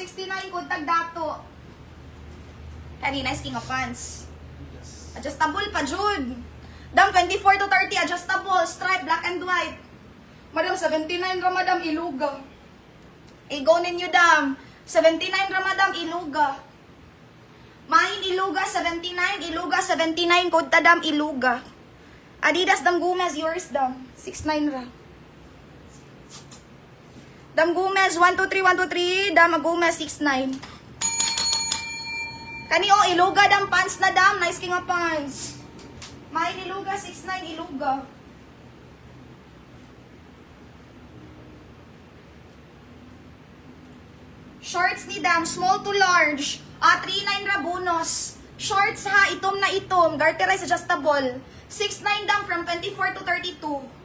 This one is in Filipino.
69 kod tag dato. Kani nice king of pants. Adjustable pa jud. Dam 24 to 30 adjustable, stripe black and white. Madam 79 ra madam iluga. Go ninyo dam. 79 ra madam iluga. Mahin iluga 79, iluga 79 kod ta dam iluga. Adidas dam Gomez yours dam. 69 ra. Dam Gomez 123 dam Gomez 69. Kani o iluga dam pants na dam, nice king of pants. Mahin iluga 69 iluga. Shorts ni dam, small to large. 39 ra bonus. Shorts ha, itom na itom. Garterize adjustable. 69 dam from 24 to 32.